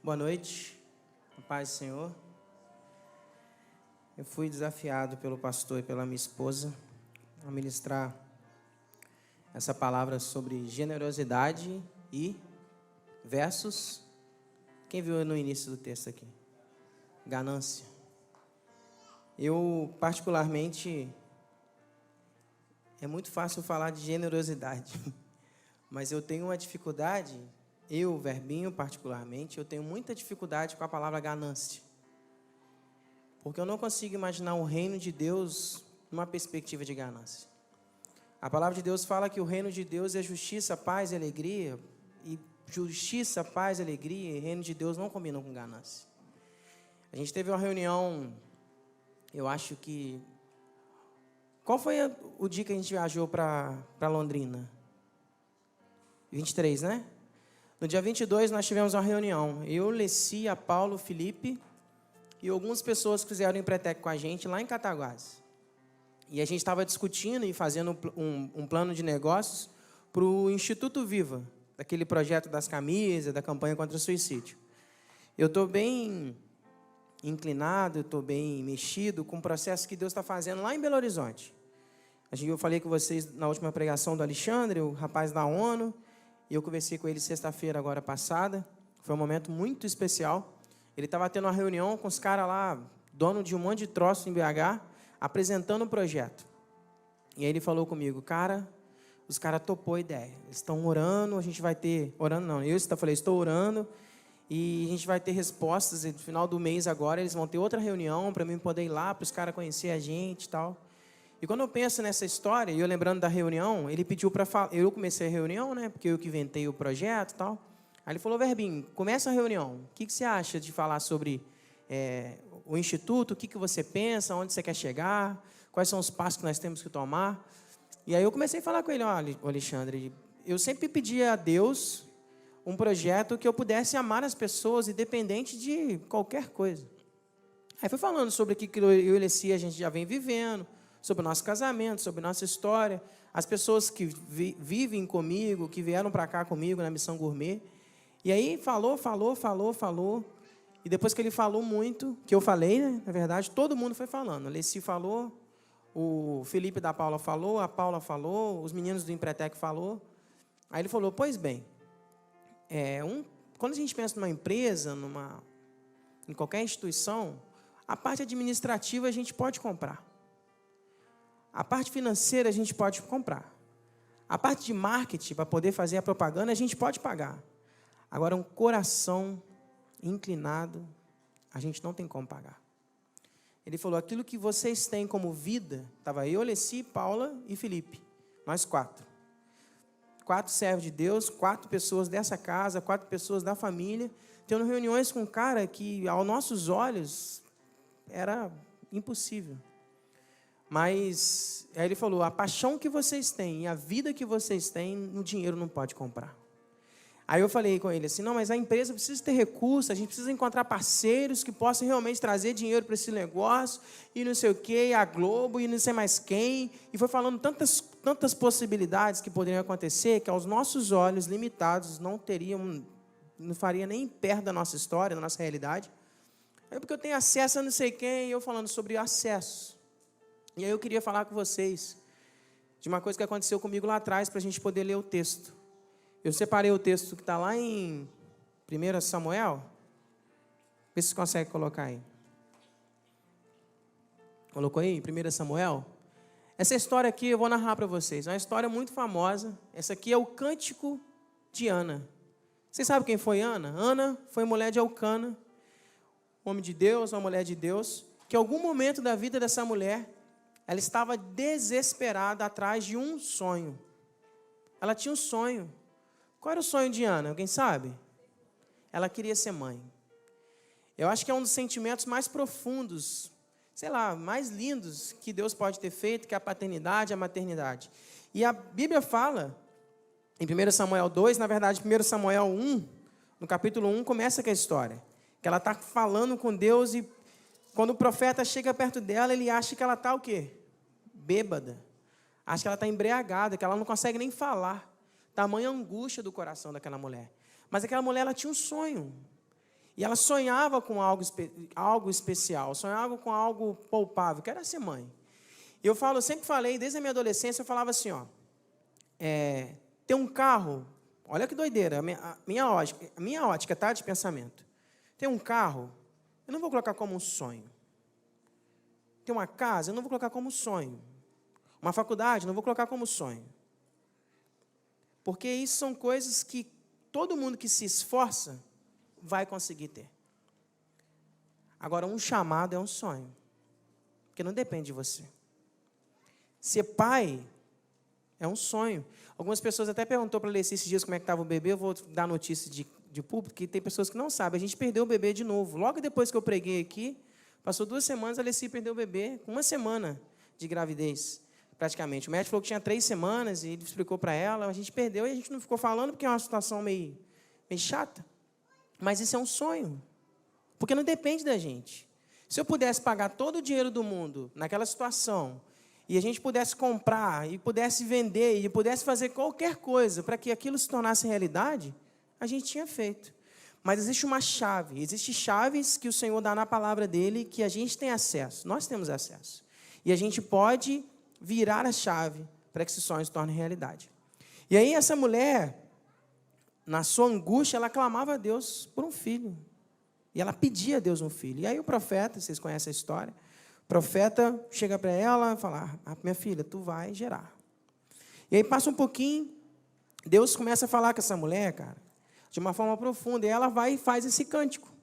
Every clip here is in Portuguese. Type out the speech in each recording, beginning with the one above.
Boa noite, a paz do Senhor. Eu fui desafiado pelo pastor e pela minha esposa a ministrar essa palavra sobre generosidade e versus, quem viu no início do texto aqui? Ganância. Eu, particularmente, é muito fácil falar de generosidade, mas eu tenho uma dificuldade. Eu, Verbinho, particularmente, eu tenho muita dificuldade com a palavra ganância. Porque eu não consigo imaginar o reino de Deus numa perspectiva de ganância. A palavra de Deus fala que o reino de Deus é justiça, paz e alegria. E justiça, paz e alegria e reino de Deus não combinam com ganância. A gente teve uma reunião, eu acho que... Qual foi o dia que a gente viajou para Londrina? 23, né? No dia 22, nós tivemos uma reunião. Eu, Leci, a Paulo, Felipe e algumas pessoas que fizeram Empretec com a gente lá em Cataguases. E a gente estava discutindo e fazendo um plano de negócios para o Instituto Viva, daquele projeto das camisas, da campanha contra o suicídio. Eu estou bem inclinado, estou bem mexido com o processo que Deus está fazendo lá em Belo Horizonte. Eu falei com vocês na última pregação do Alexandre, o rapaz da ONU. E eu conversei com ele sexta-feira agora passada. Foi um momento muito especial. Ele estava tendo uma reunião com os caras lá, dono de um monte de troço em BH, apresentando o projeto. E aí ele falou comigo, cara, os caras topou a ideia. Eles estão orando, a gente vai ter... Orando não, eu falei, estou orando e a gente vai ter respostas. E no final do mês agora eles vão ter outra reunião para mim poder ir lá, para os caras conhecer a gente e tal. E quando eu penso nessa história, e eu lembrando da reunião, ele pediu para falar... Eu comecei a reunião, né? Porque eu que inventei o projeto e tal. Aí ele falou, Verbinho, começa a reunião. O que você acha de falar sobre o Instituto? O que você pensa? Onde você quer chegar? Quais são os passos que nós temos que tomar? E aí eu comecei a falar com ele, olha, Alexandre, eu sempre pedi a Deus um projeto que eu pudesse amar as pessoas, independente de qualquer coisa. Aí foi falando sobre o que eu e Leci a gente já vem vivendo, sobre o nosso casamento, sobre a nossa história, as pessoas que vivem comigo, que vieram para cá comigo na Missão Gourmet. E aí falou, e depois que ele falou muito, que eu falei, né, na verdade, todo mundo foi falando. A Leci falou, o Felipe da Paula falou, a Paula falou, os meninos do Empretec falou. Aí ele falou, pois bem, quando a gente pensa numa empresa, em qualquer instituição, a parte administrativa a gente pode comprar. A parte financeira a gente pode comprar. A parte de marketing, para poder fazer a propaganda, a gente pode pagar. Agora, um coração inclinado, a gente não tem como pagar. Ele falou, aquilo que vocês têm como vida, estava eu, Leci, Paula e Felipe. Nós 4. 4 servos de Deus, 4 pessoas dessa casa, 4 pessoas da família, tendo reuniões com um cara que, aos nossos olhos, era impossível. Mas, aí ele falou, a paixão que vocês têm e a vida que vocês têm, o dinheiro não pode comprar. Aí eu falei com ele assim, não, mas a empresa precisa ter recursos, a gente precisa encontrar parceiros que possam realmente trazer dinheiro para esse negócio, e não sei o quê, a Globo, e não sei mais quem. E foi falando tantas possibilidades que poderiam acontecer, que aos nossos olhos limitados não faria nem perto da nossa história, da nossa realidade. Aí porque eu tenho acesso a não sei quem, e eu falando sobre acesso. E aí eu queria falar com vocês de uma coisa que aconteceu comigo lá atrás, para a gente poder ler o texto. Eu separei o texto que está lá em 1 Samuel. Vê se você consegue colocar aí. Colocou aí, 1 Samuel? Essa história aqui eu vou narrar para vocês. É uma história muito famosa. Essa aqui é o Cântico de Ana. Vocês sabem quem foi Ana? Ana foi mulher de Elcana, homem de Deus, uma mulher de Deus, que em algum momento da vida dessa mulher, ela estava desesperada atrás de um sonho. Ela tinha um sonho. Qual era o sonho de Ana? Alguém sabe? Ela queria ser mãe. Eu acho que é um dos sentimentos mais profundos, sei lá, mais lindos que Deus pode ter feito, que é a paternidade, a maternidade. E a Bíblia fala, em 1 Samuel 2, na verdade, 1 Samuel 1, no capítulo 1, começa com a história. Que ela está falando com Deus e quando o profeta chega perto dela, ele acha que ela está o quê? Bêbada. Acha que ela está embriagada, que ela não consegue nem falar. Tamanha angústia do coração daquela mulher. Mas aquela mulher, ela tinha um sonho. E ela sonhava com algo especial, sonhava com algo palpável, que era ser mãe. Eu sempre falei, desde a minha adolescência, eu falava assim, ó, ter um carro, olha que doideira, a minha ótica, tá, de pensamento. Ter um carro, eu não vou colocar como um sonho. Ter uma casa, eu não vou colocar como sonho. Uma faculdade, eu não vou colocar como sonho. Porque isso são coisas que todo mundo que se esforça vai conseguir ter. Agora, um chamado é um sonho, porque não depende de você. Ser pai é um sonho. Algumas pessoas até perguntou para a Alessi esses dias como é que estava o bebê. Eu vou dar notícia de público, que tem pessoas que não sabem. A gente perdeu o bebê de novo. Logo depois que eu preguei aqui, passou 2 semanas, a Alessi perdeu o bebê, com 1 semana de gravidez, praticamente. O médico falou que tinha 3 semanas, e ele explicou para ela, a gente perdeu, e a gente não ficou falando, porque é uma situação meio chata. Mas isso é um sonho, porque não depende da gente. Se eu pudesse pagar todo o dinheiro do mundo naquela situação, e a gente pudesse comprar, e pudesse vender, e pudesse fazer qualquer coisa para que aquilo se tornasse realidade, a gente tinha feito. Mas existe uma chave, existem chaves que o Senhor dá na palavra dele, que a gente tem acesso, nós temos acesso. E a gente pode virar a chave para que esse sonho se torne realidade. E aí essa mulher, na sua angústia, ela clamava a Deus por um filho. E ela pedia a Deus um filho. E aí o profeta, vocês conhecem a história, o profeta chega para ela e fala, minha filha, tu vai gerar. E aí passa um pouquinho, Deus começa a falar com essa mulher, cara, de uma forma profunda, e ela vai e faz esse cântico.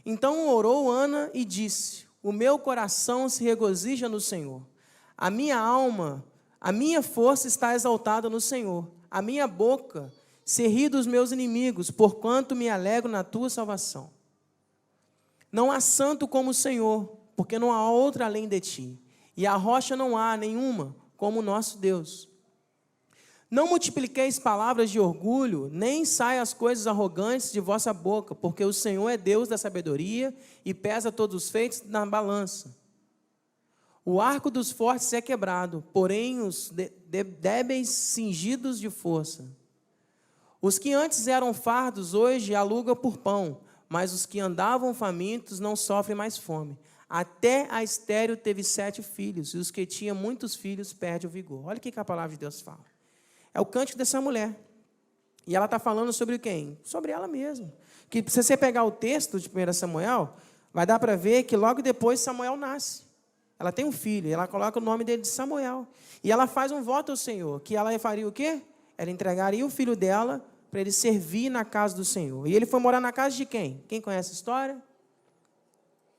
Então orou Ana e disse, o meu coração se regozija no Senhor, a minha alma, a minha força está exaltada no Senhor, a minha boca se ri dos meus inimigos, porquanto me alegro na tua salvação. Não há santo como o Senhor, porque não há outra além de ti, e a rocha não há nenhuma como o nosso Deus. Não multipliqueis palavras de orgulho, nem saiam as coisas arrogantes de vossa boca, porque o Senhor é Deus da sabedoria e pesa todos os feitos na balança. O arco dos fortes é quebrado, porém os débeis cingidos de força. Os que antes eram fardos, hoje alugam por pão, mas os que andavam famintos não sofrem mais fome. Até a estéril teve 7 filhos, e os que tinham muitos filhos perdem o vigor. Olha o que a palavra de Deus fala. É o cântico dessa mulher. E ela está falando sobre quem? Sobre ela mesma. Que se você pegar o texto de 1 Samuel, vai dar para ver que logo depois Samuel nasce. Ela tem um filho, e ela coloca o nome dele de Samuel. E ela faz um voto ao Senhor, que ela faria o quê? Ela entregaria o filho dela para ele servir na casa do Senhor. E ele foi morar na casa de quem? Quem conhece a história?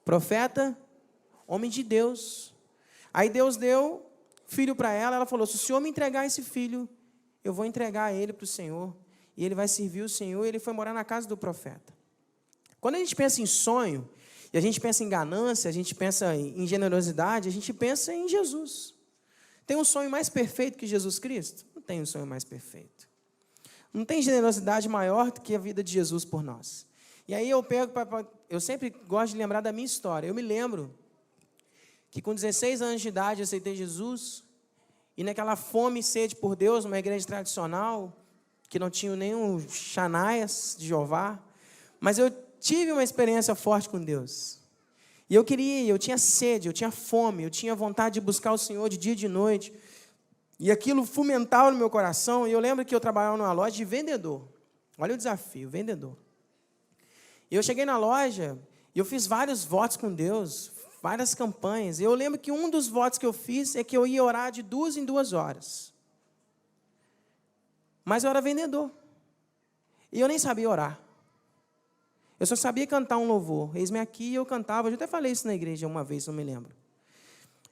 Profeta, homem de Deus. Aí Deus deu filho para ela, ela falou, se o Senhor me entregar esse filho, eu vou entregar ele para o Senhor, e ele vai servir o Senhor, e ele foi morar na casa do profeta. Quando a gente pensa em sonho, e a gente pensa em ganância, a gente pensa em generosidade, a gente pensa em Jesus. Tem um sonho mais perfeito que Jesus Cristo? Não tem um sonho mais perfeito. Não tem generosidade maior do que a vida de Jesus por nós. E aí eu sempre gosto de lembrar da minha história. Eu me lembro que com 16 anos de idade eu aceitei Jesus, e naquela fome e sede por Deus, numa igreja tradicional, que não tinha nenhum Xanaias de Jeová, mas eu tive uma experiência forte com Deus. E eu tinha sede, eu tinha fome, eu tinha vontade de buscar o Senhor de dia e de noite. E aquilo fomentava no meu coração. E eu lembro que eu trabalhava numa loja de vendedor. Olha o desafio, vendedor. E eu cheguei na loja e eu fiz vários votos com Deus, várias campanhas. E eu lembro que um dos votos que eu fiz é que eu ia orar de 2 em 2 horas. Mas eu era vendedor. E eu nem sabia orar. Eu só sabia cantar um louvor. Eis-me aqui, e eu cantava. Eu até falei isso na igreja uma vez, não me lembro.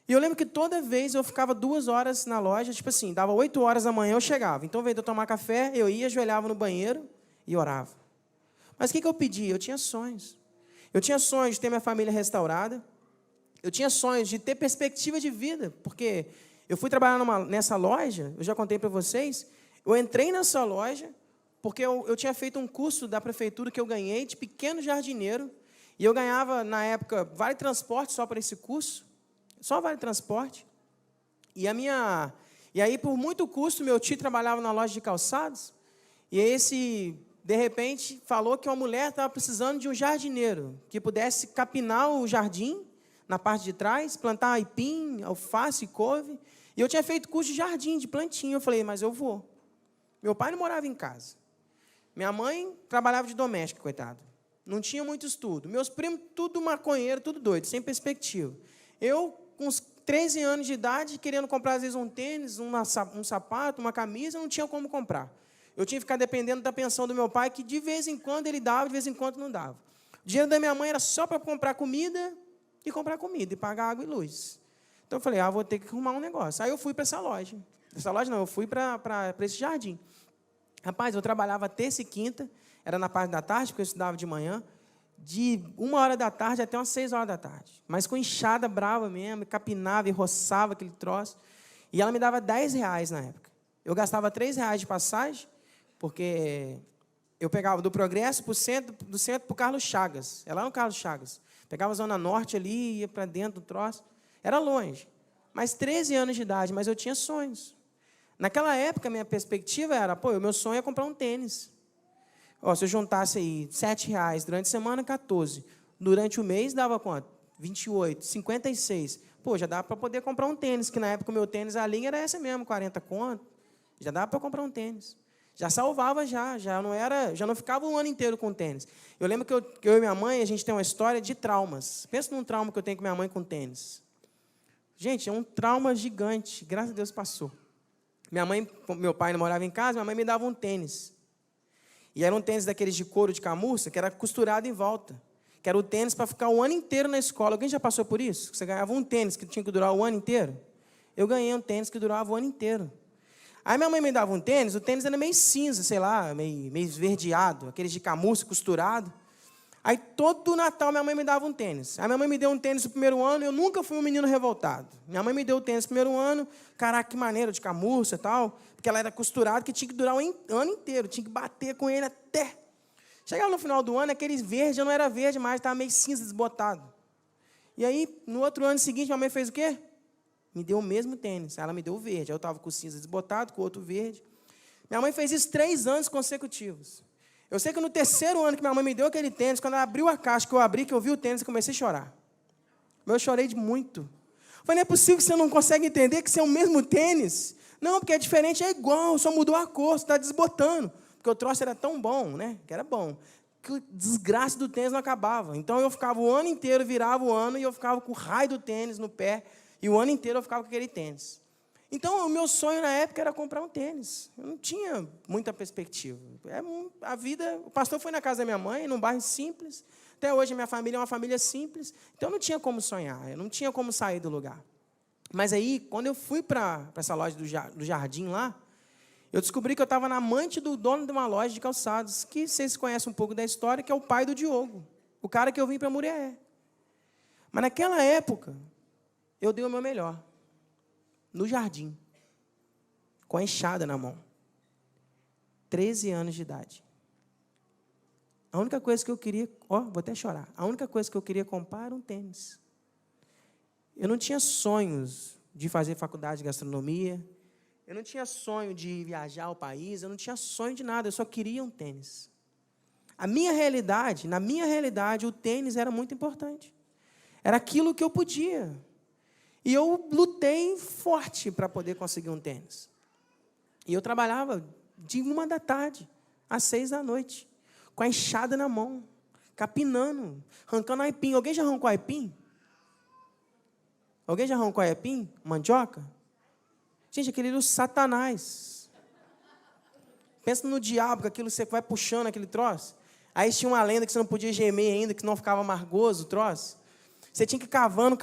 E eu lembro que toda vez eu ficava 2 horas na loja, tipo assim, dava 8 horas da manhã, eu chegava. Então, ao invés de eu tomar café, eu ia, ajoelhava no banheiro e orava. Mas o que eu pedi? Eu tinha sonhos. Eu tinha sonhos de ter minha família restaurada. Eu tinha sonhos de ter perspectiva de vida. Porque eu fui trabalhar nessa loja, eu já contei para vocês, eu entrei nessa loja porque eu tinha feito um curso da prefeitura que eu ganhei de pequeno jardineiro. E eu ganhava, na época, vale transporte só para esse curso. Só vale transporte. E aí, por muito custo, meu tio trabalhava na loja de calçados. E esse de repente, falou que uma mulher estava precisando de um jardineiro que pudesse capinar o jardim, na parte de trás, plantar aipim, alface e couve. E eu tinha feito curso de jardim, de plantinha. Eu falei, mas eu vou. Meu pai não morava em casa. Minha mãe trabalhava de doméstica, coitado. Não tinha muito estudo. Meus primos, tudo maconheiro, tudo doido, sem perspectiva. Eu, com uns 13 anos de idade, querendo comprar, às vezes, um tênis, um sapato, uma camisa, não tinha como comprar. Eu tinha que ficar dependendo da pensão do meu pai, que de vez em quando ele dava, de vez em quando não dava. O dinheiro da minha mãe era só para comprar comida, e pagar água e luz. Então, eu falei, vou ter que arrumar um negócio. Aí eu fui para essa loja. Essa loja não, eu fui para esse jardim. Rapaz, eu trabalhava terça e quinta, era na parte da tarde, porque eu estudava de manhã, de 1h da tarde até umas 6h da tarde. Mas com enxada brava mesmo, capinava e roçava aquele troço. E ela me dava R$10 na época. Eu gastava R$3 de passagem, porque eu pegava do Progresso do centro para o Carlos Chagas. É lá no Carlos Chagas. Pegava a Zona Norte ali, ia para dentro do troço. Era longe. Mas 13 anos de idade, mas eu tinha sonhos. Naquela época, minha perspectiva era, o meu sonho é comprar um tênis. Se eu juntasse aí R$7, durante a semana, 14. Durante o mês, dava quanto? 28, 56. Já dava para poder comprar um tênis, que na época o meu tênis, a linha era essa mesmo, 40 conto. Já dava para comprar um tênis. Já salvava, já não ficava um ano inteiro com tênis. Eu lembro que eu e minha mãe, a gente tem uma história de traumas. Pensa num trauma que eu tenho com minha mãe com tênis. Gente, é um trauma gigante. Graças a Deus passou. Meu pai não morava em casa, minha mãe me dava um tênis. E era um tênis daqueles de couro de camurça, que era costurado em volta. Que era o tênis para ficar o ano inteiro na escola. Alguém já passou por isso? Você ganhava um tênis que tinha que durar o ano inteiro? Eu ganhei um tênis que durava o ano inteiro. Aí minha mãe me dava um tênis, o tênis era meio cinza, sei lá, meio esverdeado, aqueles de camurça costurado. Aí todo Natal minha mãe me dava um tênis. Aí minha mãe me deu um tênis no primeiro ano, eu nunca fui um menino revoltado. Minha mãe me deu o tênis no primeiro ano, caraca, que maneiro, de camurça e tal, porque ela era costurada, que tinha que durar o ano inteiro, tinha que bater com ele até. Chegava no final do ano, aquele verde, eu não era verde mais, estava meio cinza, desbotado. E aí, no outro ano seguinte, minha mãe fez o quê? Me deu o mesmo tênis. Ela me deu o verde. Eu estava com o cinza desbotado, com o outro verde. Minha mãe fez isso 3 anos consecutivos. Eu sei que no terceiro ano que minha mãe me deu aquele tênis, quando ela abriu a caixa, que eu vi o tênis, eu comecei a chorar. Eu chorei de muito. Eu falei, não é possível que você não consegue entender que isso é o mesmo tênis. Não, porque é diferente, é igual, só mudou a cor, você está desbotando. Porque o troço era tão bom, né? Que era bom. Que o desgraça do tênis não acabava. Então, eu ficava o ano inteiro, virava o ano, e eu ficava com o raio do tênis no pé. E o ano inteiro eu ficava com aquele tênis. Então, o meu sonho na época era comprar um tênis. Eu não tinha muita perspectiva. A vida... O pastor foi na casa da minha mãe, num bairro simples. Até hoje, a minha família é uma família simples. Então, eu não tinha como sonhar. Eu não tinha como sair do lugar. Mas aí, quando eu fui para essa loja do jardim lá, eu descobri que eu estava na amante do dono de uma loja de calçados, que vocês conhecem um pouco da história, que é o pai do Diogo. O cara que eu vim para Murié. Mas, naquela época... eu dei o meu melhor, no jardim, com a enxada na mão. 13 anos de idade. A única coisa que eu queria, vou até chorar, a única coisa que eu queria comprar era um tênis. Eu não tinha sonhos de fazer faculdade de gastronomia, eu não tinha sonho de viajar ao país, eu não tinha sonho de nada, eu só queria um tênis. Na minha realidade, o tênis era muito importante. Era aquilo que eu podia. E eu lutei forte para poder conseguir um tênis. E eu trabalhava de 1 da tarde às 6 da noite, com a enxada na mão, capinando, arrancando aipim. Alguém já arrancou aipim? Alguém já arrancou aipim? Mandioca? Gente, aquele era o Satanás. Pensa no diabo, que aquilo você vai puxando aquele troço. Aí tinha uma lenda que você não podia gemer ainda, que não ficava amargoso o troço. Você tinha que ir cavando,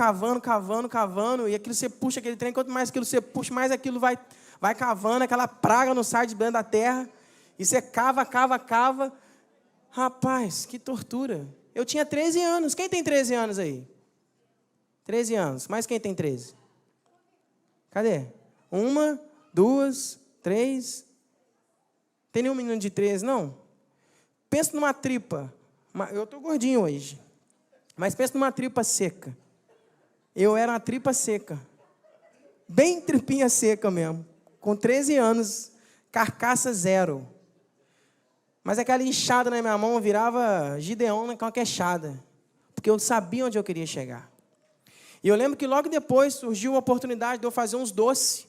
e aquilo você puxa aquele trem, quanto mais aquilo você puxa, mais aquilo vai cavando, aquela praga não sai de dentro da terra, e você cava. Rapaz, que tortura. Eu tinha 13 anos. Quem tem 13 anos aí? 13 anos. Mas quem tem 13? Cadê? 1, 2, 3. Tem nenhum menino de 13, não? Pensa numa tripa. Eu estou gordinho hoje. Mas pensa numa tripa seca. Eu era uma tripa seca. Bem tripinha seca mesmo. Com 13 anos, carcaça zero. Mas aquela enxada na minha mão virava Gideão com uma queixada, porque eu sabia onde eu queria chegar. E eu lembro que logo depois surgiu a oportunidade de eu fazer uns doces.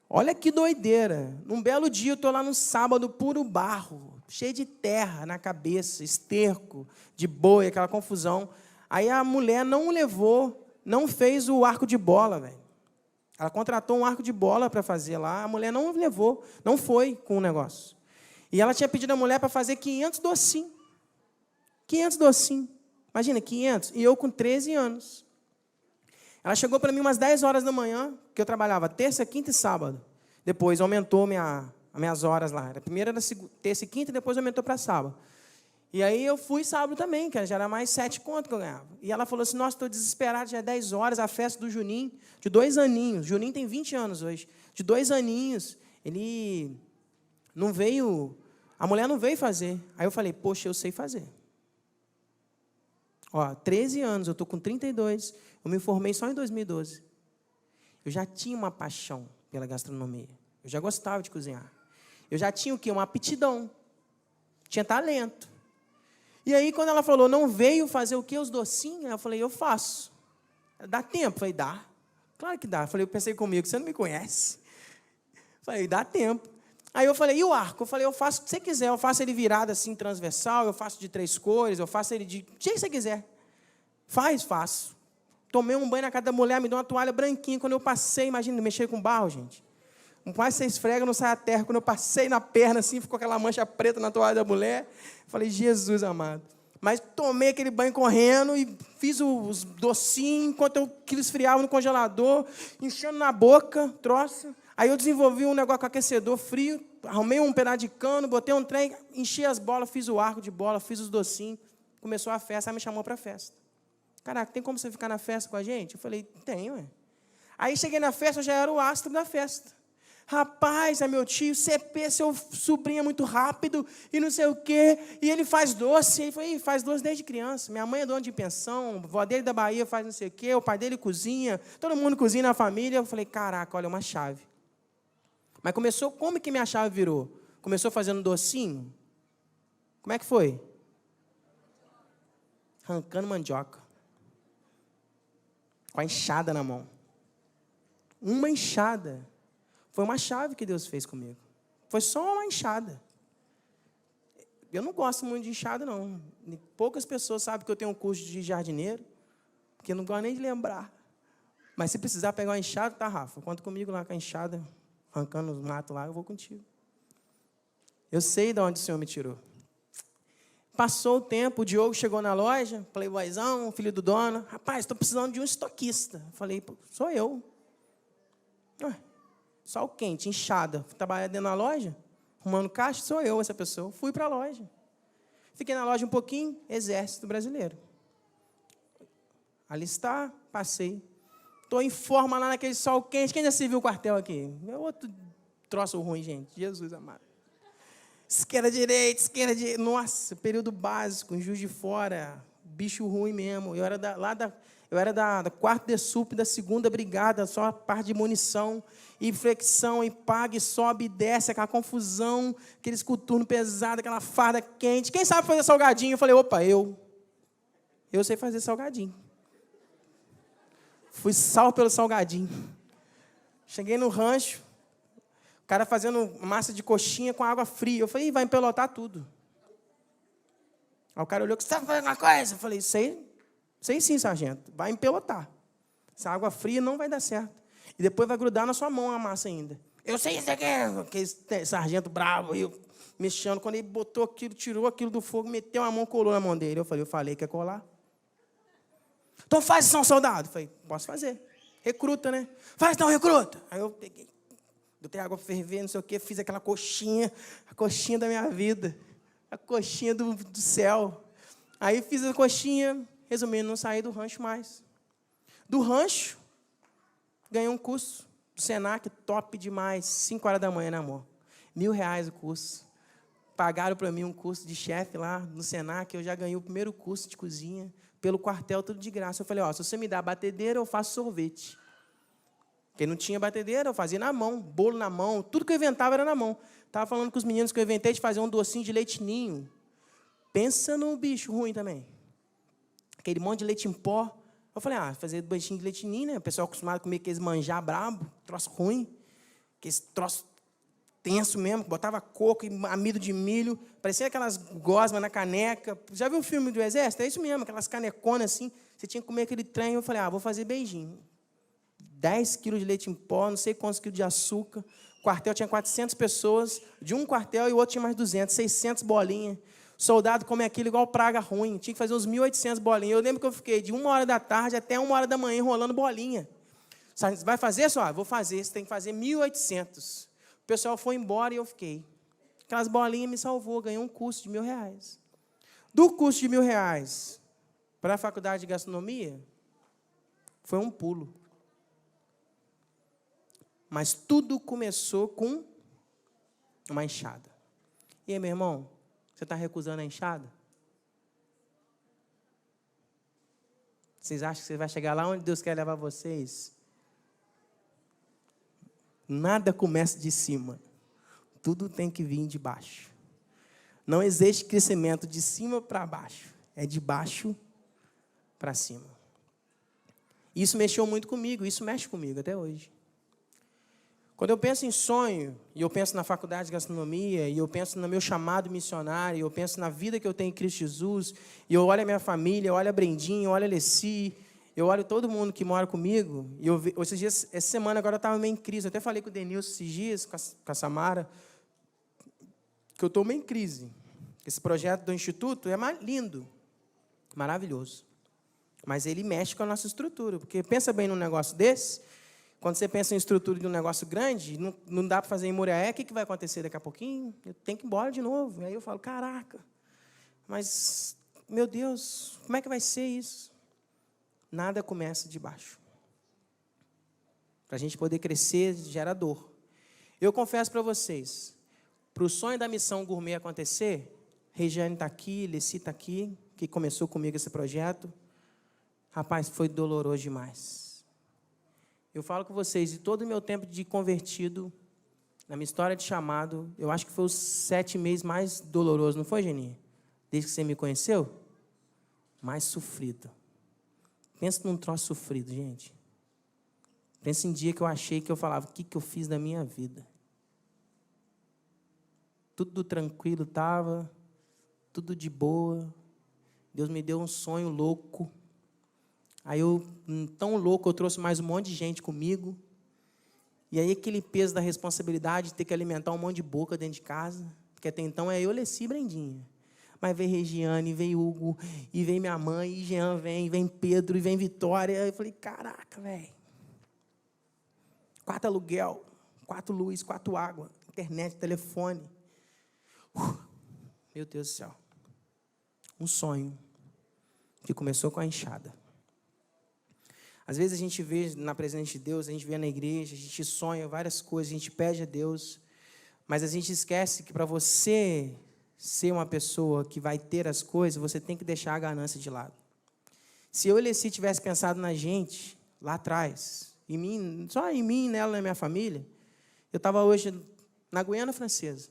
Olha que doideira. Num belo dia, eu estou lá no sábado, puro barro, cheio de terra na cabeça, esterco, de boi, aquela confusão. Aí a mulher não levou, não fez o arco de bola, velho. Ela contratou um arco de bola para fazer lá, a mulher não levou, não foi com o negócio. E ela tinha pedido à mulher para fazer 500 docinhos. 500 docinhos. Imagina, 500. E eu com 13 anos. Ela chegou para mim umas 10 horas da manhã, que eu trabalhava terça, quinta e sábado. Depois aumentou as minhas horas lá. Primeiro era terça e quinta, depois aumentou para sábado. E aí eu fui sábado também, que já era mais 7 conto que eu ganhava. E ela falou assim, nossa, estou desesperado, já é 10 horas, a festa do Juninho, de 2 aninhos. Juninho tem 20 anos hoje. De 2 aninhos, ele não veio, a mulher não veio fazer. Aí eu falei, poxa, eu sei fazer. Ó, 13 anos, eu estou com 32, eu me formei só em 2012. Eu já tinha uma paixão pela gastronomia. Eu já gostava de cozinhar. Eu já tinha o quê? Uma aptidão. Tinha talento. E aí, quando ela falou, não veio fazer o quê? Os docinhos? Eu falei, eu faço. Dá tempo? Eu falei, dá. Claro que dá. Eu pensei comigo, você não me conhece. Eu falei, dá tempo. Aí eu falei, e o arco? Eu falei, eu faço o que você quiser. Eu faço ele virado assim, transversal, eu faço de 3 cores, eu faço ele de... O que você quiser. Faço. Tomei um banho na casa da mulher, me deu uma toalha branquinha. Quando eu passei, imagina, mexer com barro, gente. Quase você esfrega, não sai a terra. Quando eu passei na perna, assim, ficou aquela mancha preta na toalha da mulher. Falei, Jesus amado. Mas tomei aquele banho correndo e fiz os docinhos, enquanto aquilo esfriava no congelador, enchendo na boca, troço. Aí eu desenvolvi um negócio com aquecedor frio, arrumei um pedaço de cano, botei um trem, enchi as bolas, fiz o arco de bola, fiz os docinhos. Começou a festa, aí me chamou para a festa. Caraca, tem como você ficar na festa com a gente? Eu falei, tem, ué. Aí cheguei na festa, eu já era o astro da festa. Rapaz, é meu tio, CP, seu sobrinho é muito rápido, e não sei o quê, e ele faz doce. Ele falou, faz doce desde criança. Minha mãe é dona de pensão, a vó dele da Bahia faz não sei o quê, o pai dele cozinha, todo mundo cozinha na família. Eu falei, caraca, olha, uma chave. Mas começou, como que minha chave virou? Começou fazendo docinho? Como é que foi? Arrancando mandioca. Com a enxada na mão. Uma enxada. Foi uma chave que Deus fez comigo. Foi só uma enxada. Eu não gosto muito de enxada, não. Poucas pessoas sabem que eu tenho um curso de jardineiro, porque eu não gosto nem de lembrar. Mas se precisar pegar uma enxada, tá, Rafa? Conta comigo lá com a enxada, arrancando os matos lá, eu vou contigo. Eu sei de onde o Senhor me tirou. Passou o tempo, o Diogo chegou na loja, playboyzão, filho do dono. Rapaz, estou precisando de um estoquista. Falei, sou eu. Sol quente, inchada. Trabalhar dentro da loja, arrumando caixa, sou eu essa pessoa. Fui para a loja. Fiquei na loja um pouquinho, Exército Brasileiro. Alistar, passei. Estou em forma lá naquele sol quente. Quem já se viu o quartel aqui? É outro troço ruim, gente. Jesus amado. Esquerda, direita. Nossa, período básico, em Juiz de Fora. Bicho ruim mesmo. Eu era da 4ª DSUP, da 2ª Brigada, só a parte de munição, e flexão, e paga, e sobe, e desce, aquela confusão, aqueles coturnos pesados, aquela farda quente. Quem sabe fazer salgadinho? Eu falei, opa, eu sei fazer salgadinho. Fui salvo pelo salgadinho. Cheguei no rancho, o cara fazendo massa de coxinha com água fria. Eu falei, vai empelotar tudo. Aí o cara olhou, você está fazendo alguma coisa? Eu falei, sei sim, sargento. Vai empelotar. Essa água fria não vai dar certo. E depois vai grudar na sua mão a massa ainda. Eu sei isso aqui. Aquele sargento bravo, eu mexendo. Quando ele botou aquilo, tirou aquilo do fogo, meteu a mão, colou na mão dele. Eu falei, quer colar? Então faz isso, soldado. Eu falei, posso fazer. Recruta, né? Faz então, recruta. Aí eu peguei, botei água para ferver, não sei o quê, fiz aquela coxinha, a coxinha da minha vida. A coxinha do céu. Aí fiz a coxinha, resumindo, não saí do rancho mais. Do rancho, ganhei um curso do Senac, top demais, 5 horas da manhã, né, amor? R$1.000 o curso. Pagaram para mim um curso de chefe lá no Senac, eu já ganhei o primeiro curso de cozinha, pelo quartel, tudo de graça. Eu falei, se você me dá batedeira, eu faço sorvete. Porque não tinha batedeira, eu fazia na mão, bolo na mão, tudo que eu inventava era na mão. Estava falando com os meninos que eu inventei de fazer um docinho de leite ninho. Pensa no bicho ruim também. Aquele monte de leite em pó. Eu falei, fazer docinho de leite ninho, né? O pessoal acostumado a comer aqueles manjar brabo, troço ruim. Aqueles troço tenso mesmo, botava coco e amido de milho. Parecia aquelas gosmas na caneca. Já viu o filme do Exército? É isso mesmo, aquelas caneconas assim. Você tinha que comer aquele trem. Eu falei, vou fazer beijinho. 10 quilos de leite em pó, não sei quantos quilos de açúcar. O quartel tinha 400 pessoas, de um quartel e o outro tinha mais 200, 600 bolinhas. O soldado come aquilo igual praga ruim, tinha que fazer uns 1.800 bolinhas. Eu lembro que eu fiquei de 1h até 1h enrolando bolinha. Vai fazer, só? Vou fazer, você tem que fazer 1.800. O pessoal foi embora e eu fiquei. Aquelas bolinhas me salvou, ganhei um curso de R$1.000. Do curso de R$1.000 para a faculdade de gastronomia, foi um pulo. Mas tudo começou com uma enxada. E aí, meu irmão, você está recusando a enxada? Vocês acham que você vai chegar lá onde Deus quer levar vocês? Nada começa de cima. Tudo tem que vir de baixo. Não existe crescimento de cima para baixo. É de baixo para cima. Isso mexeu muito comigo. Isso mexe comigo até hoje. Quando eu penso em sonho, e eu penso na faculdade de gastronomia, e eu penso no meu chamado missionário, e eu penso na vida que eu tenho em Cristo Jesus, e eu olho a minha família, eu olho a Brendinha, eu olho a Leci, eu olho todo mundo que mora comigo, e esses dias, essa semana agora eu estava meio em crise, eu até falei com o Denilson esses dias, com a Samara, que eu estou meio em crise. Esse projeto do Instituto é lindo, maravilhoso, mas ele mexe com a nossa estrutura, porque pensa bem num negócio desse. Quando você pensa em estrutura de um negócio grande, não dá para fazer em Muriaé, o que vai acontecer daqui a pouquinho? Eu tenho que ir embora de novo. E aí eu falo, caraca, mas, meu Deus, como é que vai ser isso? Nada começa de baixo. Para a gente poder crescer, gera dor. Eu confesso para vocês, para o sonho da Missão Gourmet acontecer, Regiane está aqui, Leci está aqui, que começou comigo esse projeto. Rapaz, foi doloroso demais. Eu falo com vocês, de todo o meu tempo de convertido, na minha história de chamado, eu acho que foi os 7 meses mais dolorosos, não foi, Geninha? Desde que você me conheceu? Mais sofrido. Pensa num troço sofrido, gente. Pensa em dia que eu achei que eu falava, o que eu fiz da minha vida? Tudo tranquilo estava, tudo de boa. Deus me deu um sonho louco. Aí tão louco, eu trouxe mais um monte de gente comigo. E aí aquele peso da responsabilidade de ter que alimentar um monte de boca dentro de casa. Porque até então é eu, Leci e Brendinha. Mas vem Regiane, vem Hugo, e vem minha mãe, e Jean vem Pedro, e vem Vitória. Eu falei, caraca, velho. 4 aluguel, 4 luz, 4 água, internet, telefone. Meu Deus do céu. Um sonho que começou com a enxada. Às vezes a gente vê na presença de Deus, a gente vê na igreja, a gente sonha várias coisas, a gente pede a Deus, mas a gente esquece que para você ser uma pessoa que vai ter as coisas, você tem que deixar a ganância de lado. Se eu e Leci tivesse pensado na gente, lá atrás, em mim, só em mim, nela, na minha família, eu estava hoje na Guiana Francesa,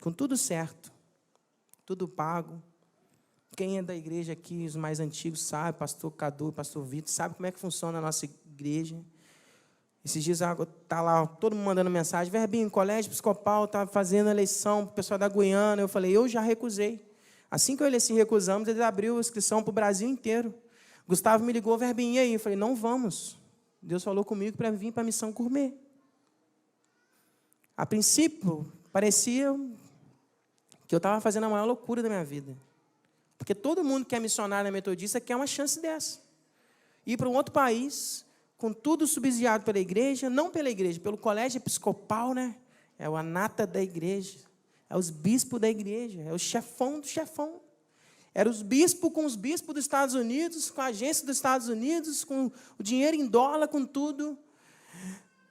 com tudo certo, tudo pago. Quem é da igreja aqui, os mais antigos, sabe, pastor Cadu, pastor Vitor, sabe como é que funciona a nossa igreja. Esses dias está lá, todo mundo mandando mensagem, Verbinho, colégio episcopal, está fazendo eleição para o pessoal da Guiana. Eu falei, eu já recusei. Assim que eu e Leci recusamos, ele abriu a inscrição para o Brasil inteiro. Gustavo me ligou, Verbinho, e aí? Eu falei, não vamos. Deus falou comigo para vir para a Missão Gourmet. A princípio, parecia que eu estava fazendo a maior loucura da minha vida. Porque todo mundo que é missionário na Metodista quer uma chance dessa. Ir para um outro país, com tudo subsidiado pela igreja, não pela igreja, pelo colégio episcopal, né? É o anata da igreja, é os bispos da igreja, é o chefão do chefão. Era os bispos com os bispos dos Estados Unidos, com a agência dos Estados Unidos, com o dinheiro em dólar, com tudo.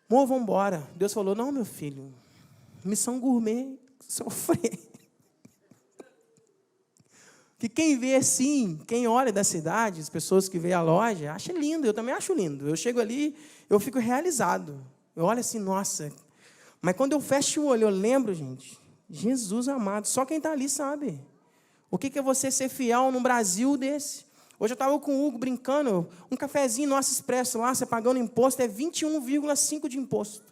Vamos embora. Deus falou, não, meu filho, Missão Gourmet, sofrer. Que quem vê assim, quem olha da cidade, as pessoas que veem a loja, acha lindo, eu também acho lindo. Eu chego ali, eu fico realizado. Eu olho assim, nossa, Mas quando eu fecho o olho, eu lembro, gente, Jesus amado, só quem está ali sabe. O que é você ser fiel num Brasil desse? Hoje eu estava com o Hugo brincando, um cafezinho nosso expresso lá, você pagando imposto, é 21,5 de imposto.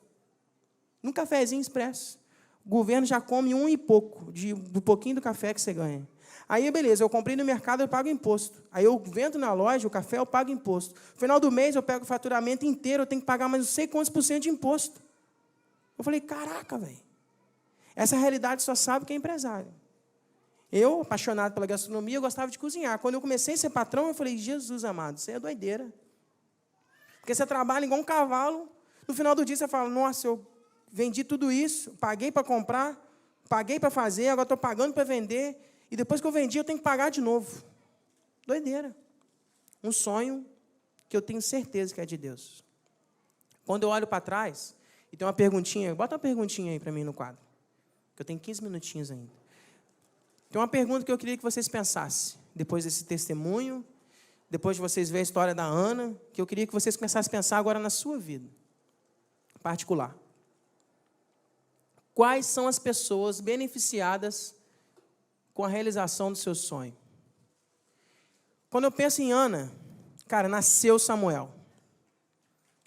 Um cafezinho expresso. O governo já come 1 e pouco, do pouquinho do café que você ganha. Aí, beleza, eu comprei no mercado, eu pago imposto. Aí eu vendo na loja, o café, eu pago imposto. No final do mês, eu pego o faturamento inteiro, eu tenho que pagar mais não sei quantos % de imposto. Eu falei, caraca, velho. Essa realidade só sabe quem é empresário. Eu, apaixonado pela gastronomia, eu gostava de cozinhar. Quando eu comecei a ser patrão, eu falei, Jesus amado, isso aí é doideira. Porque você trabalha igual um cavalo, no final do dia você fala, nossa, eu vendi tudo isso, paguei para comprar, paguei para fazer, agora estou pagando para vender, e depois que eu vendi, eu tenho que pagar de novo. Doideira. Um sonho que eu tenho certeza que é de Deus. Quando eu olho para trás, e tem uma perguntinha, bota uma perguntinha aí para mim no quadro, que eu tenho 15 minutinhos ainda. Tem uma pergunta que eu queria que vocês pensassem, depois desse testemunho, depois de vocês verem a história da Ana, que eu queria que vocês começassem a pensar agora na sua vida particular. Quais são as pessoas beneficiadas com a realização do seu sonho? Quando eu penso em Ana, cara, nasceu Samuel.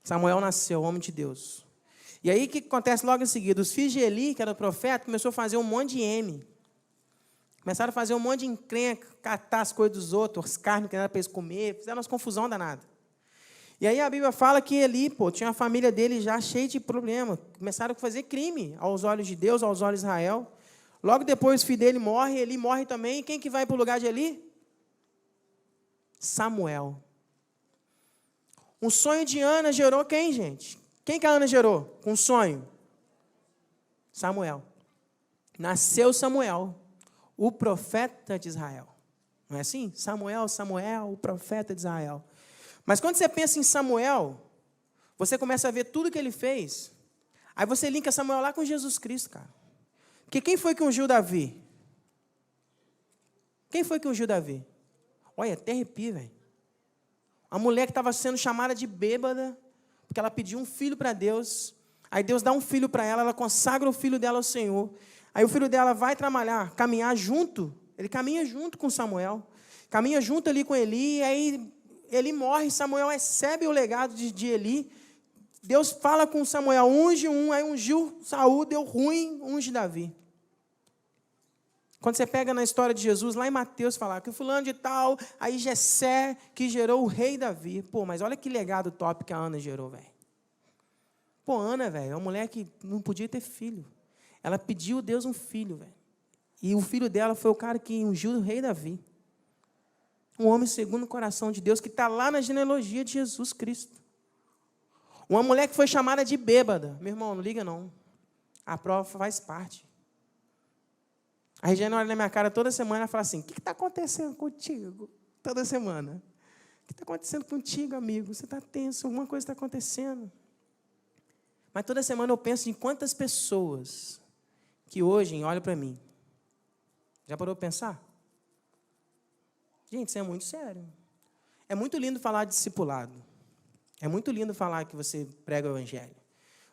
Samuel nasceu, homem de Deus. E aí, o que acontece logo em seguida? Os filhos de Eli, que era o profeta, começou a fazer um monte de M. Começaram a fazer um monte de encrenca, catar as coisas dos outros, as carnes que não era para eles comer, fizeram umas confusão danada. E aí a Bíblia fala que Eli, tinha a família dele já cheia de problema. Começaram a fazer crime aos olhos de Deus, aos olhos de Israel. Logo depois o filho dele morre, Eli morre também. E quem que vai para o lugar de Eli? Samuel. Um sonho de Ana gerou quem, gente? Quem que a Ana gerou com um sonho? Samuel. Nasceu Samuel, o profeta de Israel. Não é assim? Samuel, o profeta de Israel. Mas quando você pensa em Samuel, você começa a ver tudo que ele fez. Aí você linka Samuel lá com Jesus Cristo, cara. Porque quem foi que ungiu Davi? Quem foi que ungiu Davi? Olha, até arrepio, velho. A mulher que estava sendo chamada de bêbada, porque ela pediu um filho para Deus. Aí Deus dá um filho para ela, ela consagra o filho dela ao Senhor. Aí o filho dela vai trabalhar, caminhar junto. Ele caminha junto com Samuel. Caminha junto ali com Eli. E aí Eli morre, Samuel recebe o legado de Eli. Deus fala com Samuel, unge um, aí ungiu Saul, deu ruim, unge Davi. Quando você pega na história de Jesus, lá em Mateus, fala que fulano de tal, aí Jessé, que gerou o rei Davi. Pô, mas olha que legado top que a Ana gerou, velho. Pô, Ana, velho, é uma mulher que não podia ter filho. Ela pediu a Deus um filho, velho. E o filho dela foi o cara que ungiu o rei Davi. Um homem segundo o coração de Deus, que está lá na genealogia de Jesus Cristo. Uma mulher que foi chamada de bêbada. Meu irmão, não liga não. A prova faz parte. A Regiane olha na minha cara toda semana e fala assim, o que está acontecendo contigo? Toda semana. O que está acontecendo contigo, amigo? Você está tenso, alguma coisa está acontecendo. Mas toda semana eu penso em quantas pessoas que hoje olham para mim. Já parou para pensar? Gente, isso é muito sério. É muito lindo falar de discipulado. É muito lindo falar que você prega o evangelho.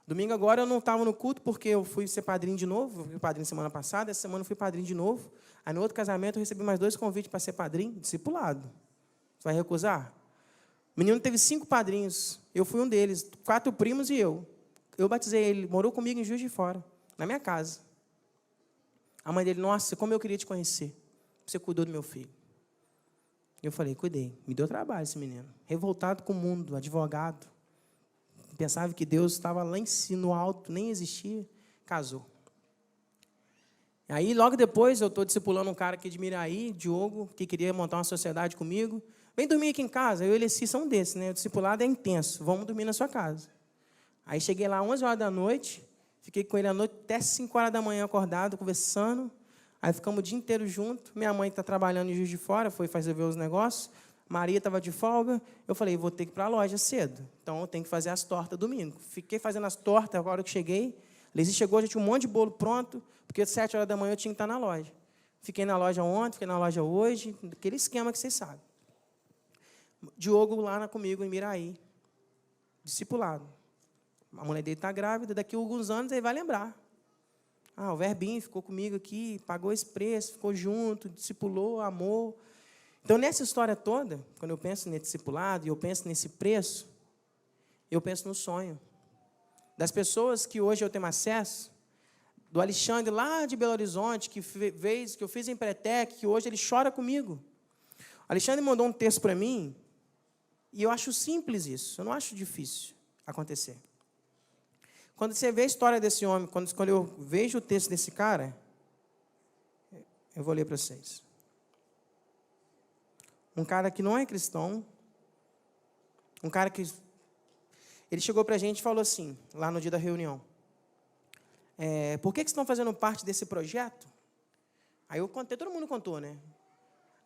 Domingo agora eu não estava no culto porque eu fui ser padrinho de novo. Eu fui padrinho semana passada, essa semana eu fui padrinho de novo. Aí no outro casamento eu recebi mais 2 convites para ser padrinho, discipulado. Você vai recusar? O menino teve 5 padrinhos. Eu fui um deles, 4 primos e eu. Eu batizei ele, morou comigo em Juiz de Fora, na minha casa. A mãe dele, nossa, como eu queria te conhecer. Você cuidou do meu filho. Eu falei, cuidei. Me deu trabalho esse menino. Revoltado com o mundo, advogado. Pensava que Deus estava lá em cima, no alto, nem existia. Casou. Aí, logo depois, eu estou discipulando um cara aqui de Miraí, Diogo, que queria montar uma sociedade comigo. Vem dormir aqui em casa. Eu e ele são desses, né? O discipulado é intenso. Vamos dormir na sua casa. Aí, cheguei lá às 11 horas da noite. Fiquei com ele à noite até 5 horas da manhã acordado, conversando. Aí ficamos o dia inteiro junto. Minha mãe está trabalhando em Juiz de Fora, foi fazer os negócios. Maria estava de folga. Eu falei, vou ter que ir para a loja cedo. Então, eu tenho que fazer as tortas domingo. Fiquei fazendo as tortas, agora que cheguei. Lizzie chegou, já tinha um monte de bolo pronto, porque às 7 horas da manhã eu tinha que estar na loja. Fiquei na loja ontem, fiquei na loja hoje, aquele esquema que vocês sabem. Diogo lá comigo em Miraí, discipulado. a mulher dele está grávida, daqui a alguns anos ele vai lembrar. O Verbinho ficou comigo aqui, pagou esse preço, ficou junto, discipulou, amou. Então, nessa história toda, quando eu penso nesse discipulado e eu penso nesse preço, eu penso no sonho. Das pessoas que hoje eu tenho acesso, do Alexandre lá de Belo Horizonte, que eu fiz em Pretec, que hoje ele chora comigo. O Alexandre mandou um texto para mim, e eu acho simples isso, eu não acho difícil acontecer. Quando você vê a história desse homem, quando eu vejo o texto desse cara, eu vou ler para vocês. Um cara que não é cristão, um cara que... Ele chegou para a gente e falou assim, lá no dia da reunião, por que vocês estão fazendo parte desse projeto? Aí eu contei, todo mundo contou, né?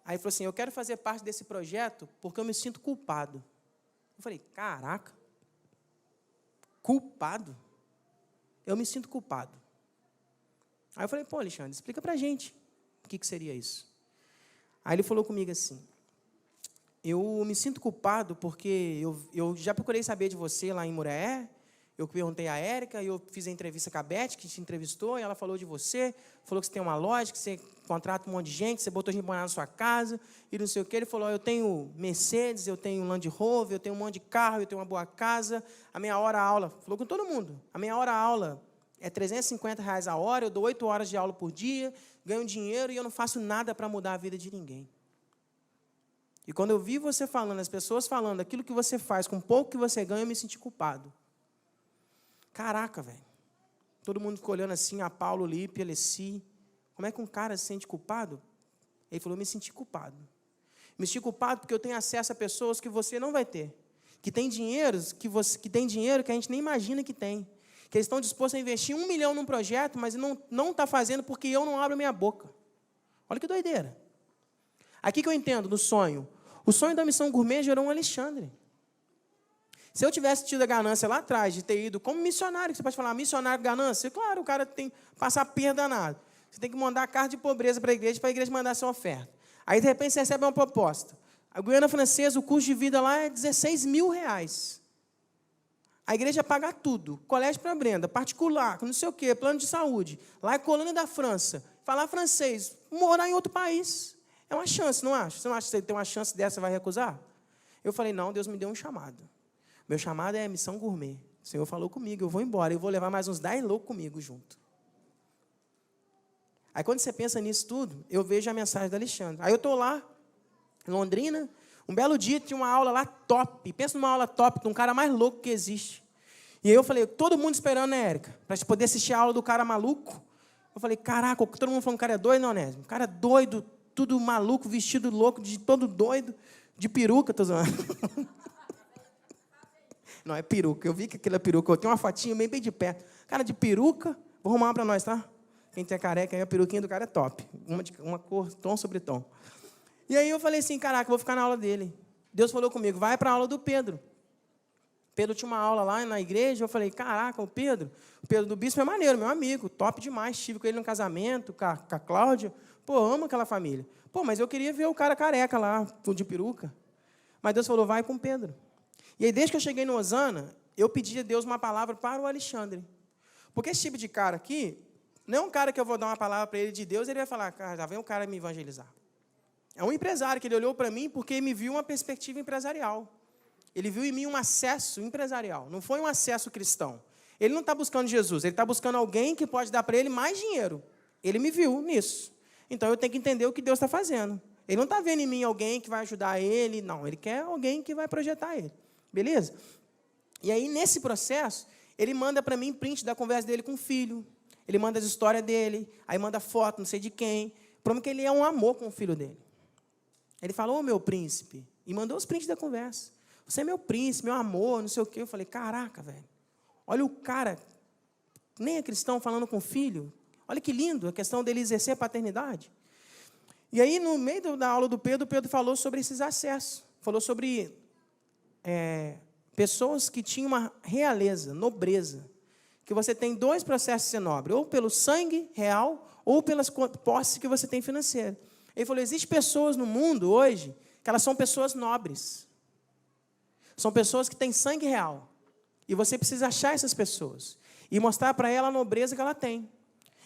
Aí ele falou assim, eu quero fazer parte desse projeto porque eu me sinto culpado. Eu falei, caraca, culpado? Eu me sinto culpado. Aí eu falei, pô, Alexandre, explica pra gente o que seria isso. Aí ele falou comigo assim, eu me sinto culpado porque eu já procurei saber de você lá em Muraé, eu perguntei a Érica, eu fiz a entrevista com a Beth, que te entrevistou, e ela falou de você, falou que você tem uma loja, que você contrata um monte de gente, você botou gente morar na sua casa, e não sei o quê. Ele falou, eu tenho Mercedes, eu tenho Land Rover, eu tenho um monte de carro, eu tenho uma boa casa, a minha hora-aula, falou com todo mundo, a minha hora-aula é R$350 a hora, eu dou 8 horas de aula por dia, ganho dinheiro e eu não faço nada para mudar a vida de ninguém. E quando eu vi você falando, as pessoas falando aquilo que você faz com pouco que você ganha, eu me senti culpado. Caraca, velho. Todo mundo ficou olhando assim, a Paulo, Lipe, Alessi. Como é que um cara se sente culpado? Ele falou, eu me senti culpado. Me senti culpado porque eu tenho acesso a pessoas que você não vai ter. Que tem dinheiro que a gente nem imagina que tem. Que eles estão dispostos a investir 1 milhão num projeto, mas não está fazendo porque eu não abro a minha boca. Olha que doideira. Aqui que eu entendo do sonho. O sonho da Missão Gourmet gerou um Alexandre. Se eu tivesse tido a ganância lá atrás de ter ido como missionário, que você pode falar, missionário ganância, claro, o cara tem que passar perda danada. Você tem que mandar carta de pobreza para a igreja mandar sua oferta. Aí, de repente, você recebe uma proposta. A Guiana Francesa, o custo de vida lá é R$16 mil. A igreja paga tudo. Colégio para Brenda, particular, não sei o quê, plano de saúde. Lá é colônia da França. Falar francês, morar em outro país. É uma chance, não acha? Você não acha que você tem uma chance dessa, você vai recusar? Eu falei, não, Deus me deu um chamado. Meu chamado é Missão Gourmet. O Senhor falou comigo, eu vou embora, eu vou levar mais uns 10 loucos comigo junto. Aí, quando você pensa nisso tudo, eu vejo a mensagem do Alexandre. Aí eu estou lá, em Londrina, um belo dia, tinha uma aula lá top. Pensa numa aula top, de um cara mais louco que existe. E aí eu falei, todo mundo esperando, né, Érica? Para poder assistir a aula do cara maluco. Eu falei, caraca, todo mundo falando que o cara é doido, não, Onésimo? O cara é doido, tudo maluco, vestido louco, de todo doido, de peruca, estou zoando. Não, é peruca. Eu vi que aquilo é peruca. Eu tenho uma fotinha bem de perto. Cara, de peruca, vou arrumar uma para nós, tá? Quem tem careca, aí a peruquinha do cara é top. Uma cor, tom sobre tom. E aí eu falei assim, caraca, vou ficar na aula dele. Deus falou comigo, vai para a aula do Pedro. Pedro tinha uma aula lá na igreja, eu falei, caraca, o Pedro do Bispo é maneiro, meu amigo, top demais. Estive com ele no casamento, com a Cláudia. Pô, amo aquela família. Pô, mas eu queria ver o cara careca lá, de peruca. Mas Deus falou, vai com o Pedro. E aí, desde que eu cheguei no Osana, eu pedi a Deus uma palavra para o Alexandre. Porque esse tipo de cara aqui, não é um cara que eu vou dar uma palavra para ele de Deus, ele vai falar, cara, já vem um cara me evangelizar. É um empresário que ele olhou para mim porque me viu uma perspectiva empresarial. Ele viu em mim um acesso empresarial, não foi um acesso cristão. Ele não está buscando Jesus, ele está buscando alguém que pode dar para ele mais dinheiro. Ele me viu nisso. Então, eu tenho que entender o que Deus está fazendo. Ele não está vendo em mim alguém que vai ajudar ele, não. Ele quer alguém que vai projetar ele. Beleza? E aí, nesse processo, ele manda para mim print da conversa dele com o filho. Ele manda as histórias dele, aí manda foto, não sei de quem. Prova que ele é um amor com o filho dele. Ele falou, ô meu príncipe, e mandou os prints da conversa. Você é meu príncipe, meu amor, não sei o quê. Eu falei, caraca, velho. Olha o cara, nem é cristão, falando com o filho. Olha que lindo a questão dele exercer a paternidade. E aí, no meio da aula do Pedro falou sobre esses acessos. Falou sobre pessoas que tinham uma realeza, nobreza. Que você tem 2 processos de ser nobre. Ou pelo sangue real, ou pelas posses que você tem financeiro. Ele falou, existem pessoas no mundo hoje, que elas são pessoas nobres. São pessoas que têm sangue real. E você precisa achar essas pessoas e mostrar para ela a nobreza que ela tem.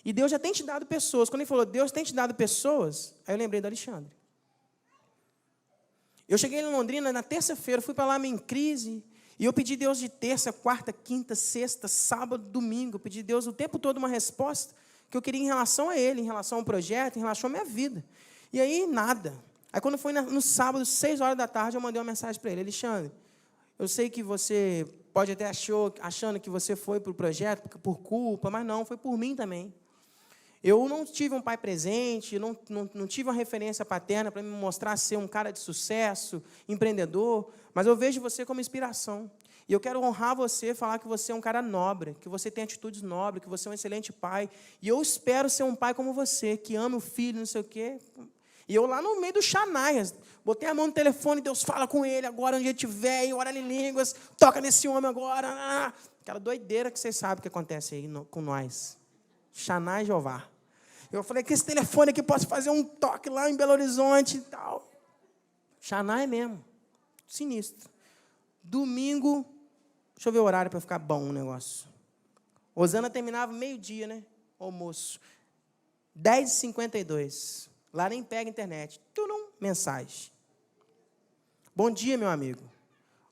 E Deus já tem te dado pessoas. Quando ele falou, Deus tem te dado pessoas, aí eu lembrei do Alexandre. Eu cheguei em Londrina na terça-feira, fui para lá meio em crise, e eu pedi a Deus de terça, quarta, quinta, sexta, sábado, domingo. Eu pedi a Deus o tempo todo uma resposta que eu queria em relação a Ele, em relação ao projeto, em relação à minha vida. E aí, nada. Aí, quando foi no sábado, 6 horas da tarde, eu mandei uma mensagem para ele. Alexandre, eu sei que você pode até achando que você foi para o projeto por culpa, mas não, foi por mim também. Eu não tive um pai presente, não tive uma referência paterna para me mostrar ser um cara de sucesso, empreendedor, mas eu vejo você como inspiração. E eu quero honrar você, falar que você é um cara nobre, que você tem atitudes nobres, que você é um excelente pai. E eu espero ser um pai como você, que ama o filho, não sei o quê. E eu lá no meio do Xanaias, botei a mão no telefone, Deus fala com ele agora, onde ele estiver, ora em línguas, toca nesse homem agora. Aquela doideira que vocês sabem que acontece aí com nós. Xanai e Jeová. Eu falei que esse telefone aqui posso fazer um toque lá em Belo Horizonte e tal. Xanai mesmo. Sinistro. Domingo, deixa eu ver o horário para ficar bom o negócio. Osana terminava meio-dia, né? Almoço. 10h52. Lá nem pega internet. Turum, mensagem. Bom dia, meu amigo.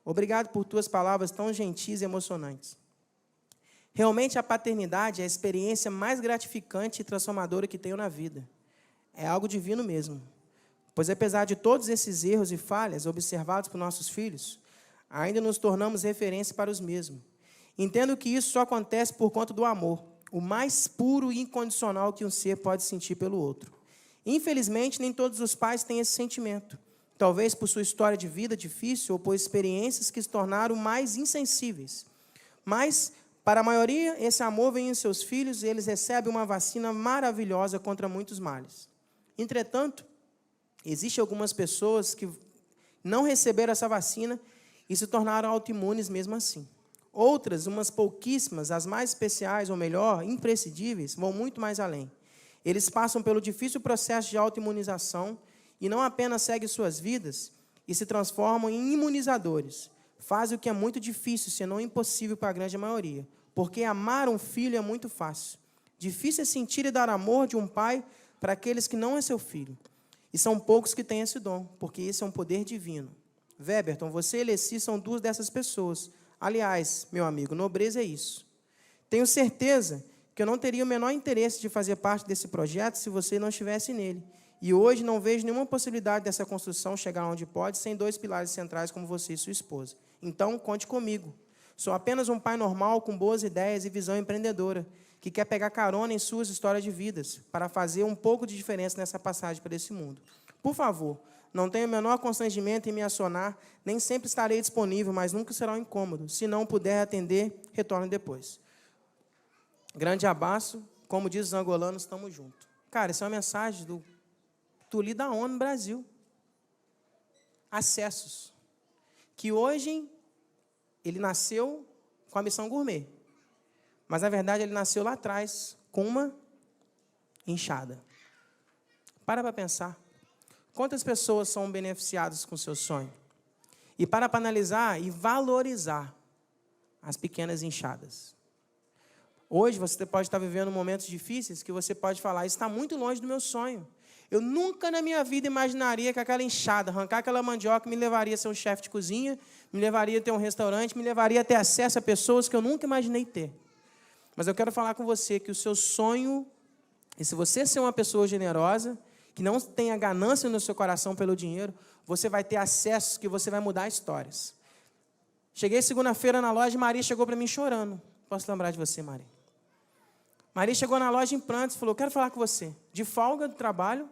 Obrigado por tuas palavras tão gentis e emocionantes. Realmente, a paternidade é a experiência mais gratificante e transformadora que tenho na vida. É algo divino mesmo. Pois, apesar de todos esses erros e falhas observados por nossos filhos, ainda nos tornamos referência para os mesmos. Entendo que isso só acontece por conta do amor, o mais puro e incondicional que um ser pode sentir pelo outro. Infelizmente, nem todos os pais têm esse sentimento. Talvez por sua história de vida difícil ou por experiências que se tornaram mais insensíveis. Mas, para a maioria, esse amor vem em seus filhos e eles recebem uma vacina maravilhosa contra muitos males. Entretanto, existem algumas pessoas que não receberam essa vacina e se tornaram autoimunes mesmo assim. Outras, umas pouquíssimas, as mais especiais, ou melhor, imprescindíveis, vão muito mais além. Eles passam pelo difícil processo de autoimunização e não apenas seguem suas vidas e se transformam em imunizadores. Fazem o que é muito difícil, se não impossível para a grande maioria. Porque amar um filho é muito fácil. Difícil é sentir e dar amor de um pai para aqueles que não é seu filho. E são poucos que têm esse dom, porque esse é um poder divino. Weberton, você e Leci são duas dessas pessoas. Aliás, meu amigo, nobreza é isso. Tenho certeza que eu não teria o menor interesse de fazer parte desse projeto se você não estivesse nele. E hoje não vejo nenhuma possibilidade dessa construção chegar onde pode sem 2 pilares centrais como você e sua esposa. Então, conte comigo. Sou apenas um pai normal com boas ideias e visão empreendedora, que quer pegar carona em suas histórias de vidas para fazer um pouco de diferença nessa passagem para esse mundo. Por favor, não tenha o menor constrangimento em me acionar, nem sempre estarei disponível, mas nunca será um incômodo. Se não puder atender, retorne depois. Grande abraço, como diz os angolanos, estamos juntos. Cara, essa é uma mensagem do Tuli da ONU no Brasil. Acessos. Que hoje ele nasceu com a missão gourmet. Mas, na verdade, ele nasceu lá atrás com uma enxada. Para pensar. Quantas pessoas são beneficiadas com o seu sonho? E para analisar e valorizar as pequenas enxadas. Hoje você pode estar vivendo momentos difíceis que você pode falar, isso está muito longe do meu sonho. Eu nunca na minha vida imaginaria que aquela enxada, arrancar aquela mandioca, me levaria a ser um chefe de cozinha, me levaria a ter um restaurante, me levaria a ter acesso a pessoas que eu nunca imaginei ter. Mas eu quero falar com você que o seu sonho, e se você ser uma pessoa generosa, que não tenha ganância no seu coração pelo dinheiro, você vai ter acessos que você vai mudar histórias. Cheguei segunda-feira na loja e Maria chegou para mim chorando. Posso lembrar de você, Maria? Maria chegou na loja em prantos e falou, quero falar com você. De folga do trabalho.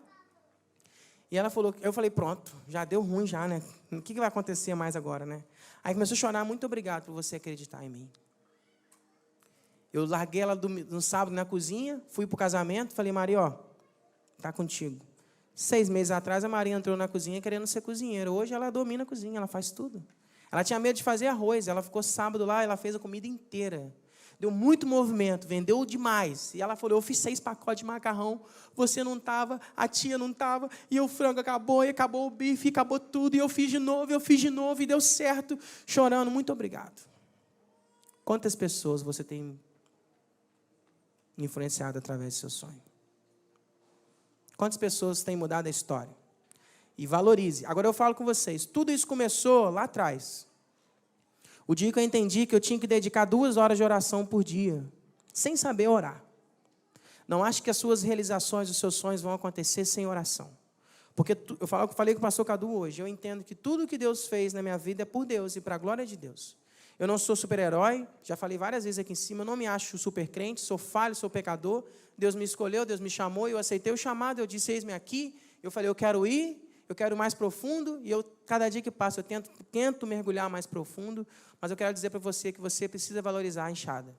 E ela falou, eu falei, pronto, já deu ruim já, né? O que vai acontecer mais agora, né? Aí começou a chorar, muito obrigado por você acreditar em mim. Eu larguei ela no sábado na cozinha, fui para o casamento, falei, Maria, ó, tá contigo. 6 meses atrás, a Maria entrou na cozinha querendo ser cozinheira. Hoje ela domina a cozinha, ela faz tudo. Ela tinha medo de fazer arroz, ela ficou sábado lá, ela fez a comida inteira. Deu muito movimento, vendeu demais. E ela falou, eu fiz 6 pacotes de macarrão, você não estava, a tia não estava, e o frango acabou, e acabou o bife, e acabou tudo, e eu fiz de novo, e deu certo, chorando, muito obrigado. Quantas pessoas você tem influenciado através do seu sonho? Quantas pessoas têm mudado a história? E valorize. Agora eu falo com vocês, tudo isso começou lá atrás. O dia que eu entendi que eu tinha que dedicar 2 horas de oração por dia, sem saber orar. Não ache que as suas realizações, os seus sonhos vão acontecer sem oração. Porque eu falei com o pastor Cadu hoje, eu entendo que tudo que Deus fez na minha vida é por Deus e para a glória de Deus. Eu não sou super-herói, já falei várias vezes aqui em cima, eu não me acho super crente, sou falho, sou pecador. Deus me escolheu, Deus me chamou, eu aceitei o chamado, eu disse, eis-me aqui. Eu falei, eu quero ir, eu quero ir mais profundo, e cada dia que passa eu tento mergulhar mais profundo, mas eu quero dizer para você que você precisa valorizar a enxada.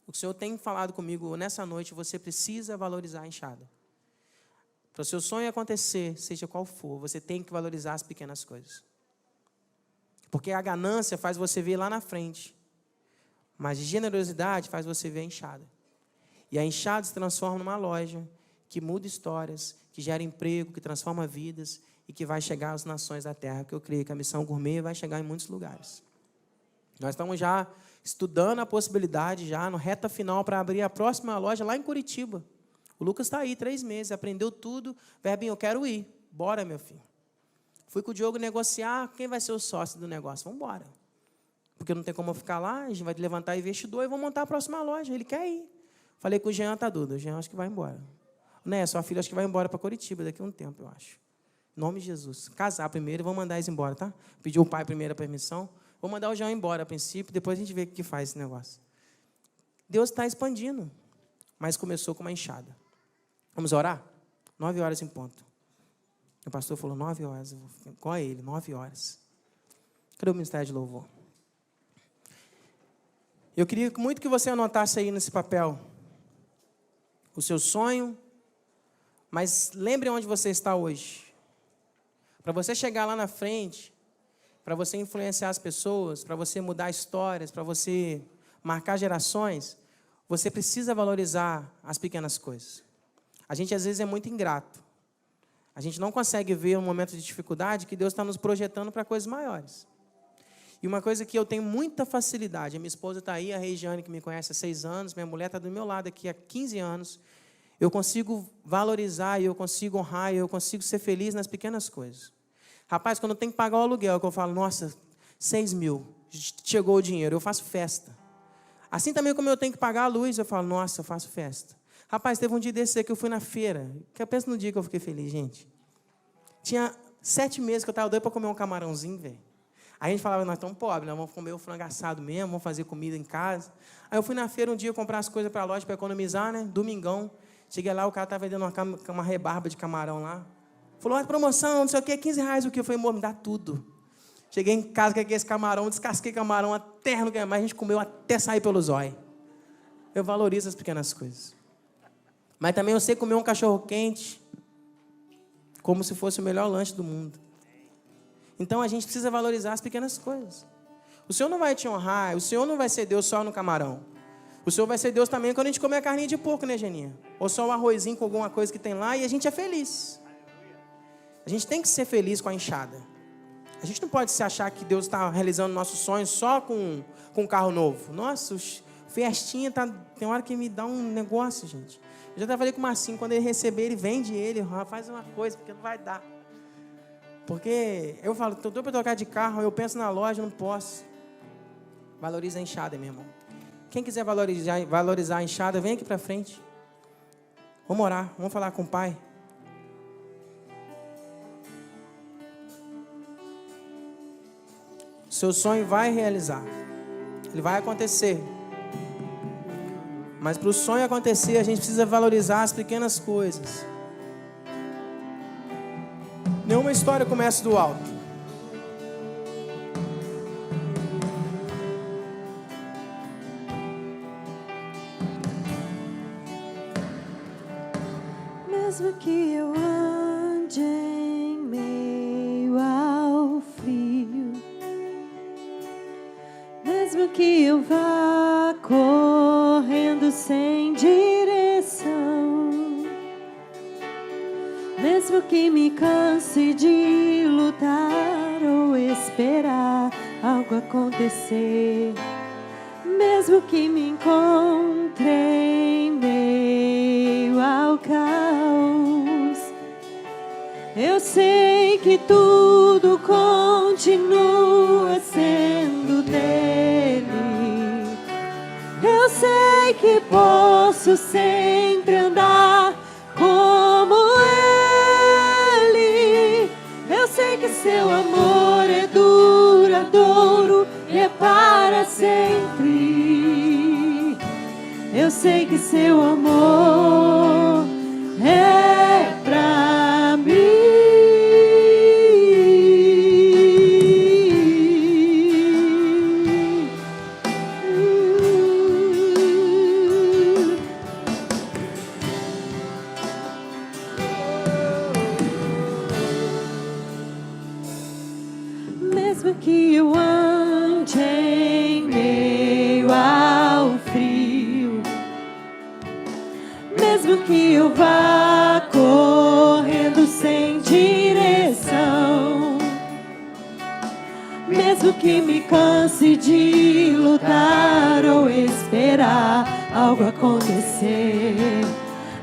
O Senhor tem falado comigo nessa noite, você precisa valorizar a enxada. Para o seu sonho acontecer, seja qual for, você tem que valorizar as pequenas coisas. Porque a ganância faz você ver lá na frente, mas a generosidade faz você ver a enxada. E a enxada se transforma numa loja que muda histórias, que gera emprego, que transforma vidas e que vai chegar às nações da terra, porque eu creio que a missão gourmet vai chegar em muitos lugares. Nós estamos já estudando a possibilidade, já no reta final, para abrir a próxima loja lá em Curitiba. O Lucas está aí 3 meses, aprendeu tudo. Verbinho, eu quero ir. Bora, meu filho. Fui com o Diogo negociar, quem vai ser o sócio do negócio? Vamos embora. Porque não tem como eu ficar lá, a gente vai levantar investidor e vamos montar a próxima loja. Ele quer ir. Falei com o Jean, tá Duda, o Jean acho que vai embora. Né, sua filha acho que vai embora para Curitiba daqui a um tempo, eu acho. Em nome de Jesus. Casar primeiro e vamos mandar eles embora, tá? Pediu o pai primeiro a permissão. Vou mandar o Jean embora a princípio, depois a gente vê o que faz esse negócio. Deus está expandindo, mas começou com uma enxada. Vamos orar? 9 horas em ponto. O pastor falou 9 horas. Eu vou ficar com ele, 9 horas. Cadê o ministério de louvor? Eu queria muito que você anotasse aí nesse papel o seu sonho, mas lembre onde você está hoje. Para você chegar lá na frente, para você influenciar as pessoas, para você mudar histórias, para você marcar gerações, você precisa valorizar as pequenas coisas. A gente, às vezes, é muito ingrato. A gente não consegue ver um momento de dificuldade que Deus está nos projetando para coisas maiores. E uma coisa que eu tenho muita facilidade, a minha esposa está aí, a Regiane, que me conhece há 6 anos, minha mulher está do meu lado aqui há 15 anos, eu consigo valorizar, eu consigo honrar, eu consigo ser feliz nas pequenas coisas. Rapaz, quando eu tenho que pagar o aluguel, que eu falo, nossa, 6 mil, chegou o dinheiro, eu faço festa. Assim também como eu tenho que pagar a luz, eu falo, nossa, eu faço festa. Rapaz, teve um dia desse que eu fui na feira. Que eu penso no dia que eu fiquei feliz, gente. Tinha 7 meses que eu estava doido para comer um camarãozinho, velho. Aí a gente falava, nós estamos pobres, nós vamos comer o frango assado mesmo, vamos fazer comida em casa. Aí eu fui na feira um dia comprar as coisas para a loja para economizar, né? Domingão. Cheguei lá, o cara estava vendendo uma rebarba de camarão lá. Falou, promoção, não sei o quê, 15 reais o que? Eu falei, amor, me dá tudo. Cheguei em casa com esse camarão, descasquei camarão até não quer mais, a gente comeu até sair pelo zóio. Eu valorizo as pequenas coisas. Mas também eu sei comer um cachorro-quente como se fosse o melhor lanche do mundo. Então, a gente precisa valorizar as pequenas coisas. O Senhor não vai te honrar, o Senhor não vai ser Deus só no camarão. O Senhor vai ser Deus também quando a gente comer a carninha de porco, né, Geninha? Ou só o arrozinho com alguma coisa que tem lá e a gente é feliz. A gente tem que ser feliz com a enxada. A gente não pode se achar que Deus está realizando nossos sonhos só com um carro novo. Nossa, festinha, tem hora que me dá um negócio, gente. Eu já falei com o Marcinho, quando ele receber, ele vende ele, faz uma coisa, porque não vai dar. Porque eu falo, estou doido para trocar de carro, eu penso na loja, não posso. Valoriza a enxada, meu irmão. Quem quiser valorizar a enxada, vem aqui para frente. Vamos orar, vamos falar com o Pai. O seu sonho vai realizar. Ele vai acontecer. Mas para o sonho acontecer, a gente precisa valorizar as pequenas coisas. Nenhuma história começa do alto. Mesmo que eu ande em meio ao frio, mesmo que eu vá correndo sem direção, mesmo que me canse de lutar ou esperar algo acontecer, mesmo que me encontre em meio ao caos, eu sei que tudo continua sendo dele. Eu sei que posso sempre andar como ele. Eu sei que seu amor é duradouro e é para sempre. Eu sei que seu amor é pra mim. Mesmo que eu ande em meio ao frio, mesmo que eu vá correndo sem direção, mesmo que me canse de lutar ou esperar algo acontecer,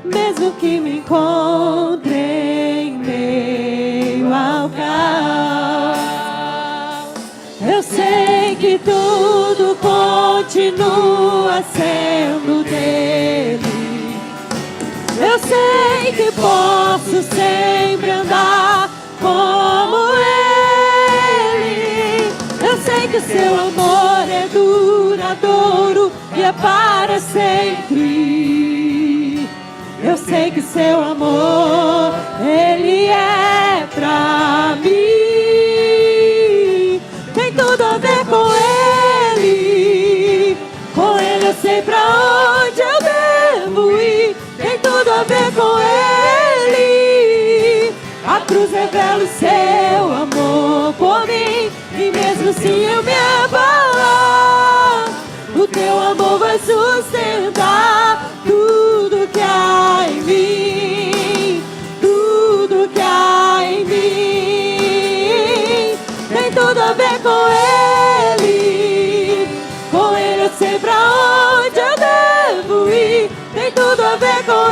mesmo que me encontre em meio ao caos, eu sei que tudo continua sendo dele. Eu sei que posso sempre andar como ele. Eu sei que seu amor é duradouro e é para sempre. Eu sei que seu amor, ele é pra mim. Tem tudo a ver com ele. Com ele eu sei pra onde eu devo ir. Tem tudo a ver com ele. A cruz revela o seu amor por mim. E mesmo se eu me abalar, o teu amor vai sustentar tudo que há em mim. Tudo que há em mim. Tem tudo a ver com ele. Com ele eu sei pra onde eu devo ir. Tem tudo a ver com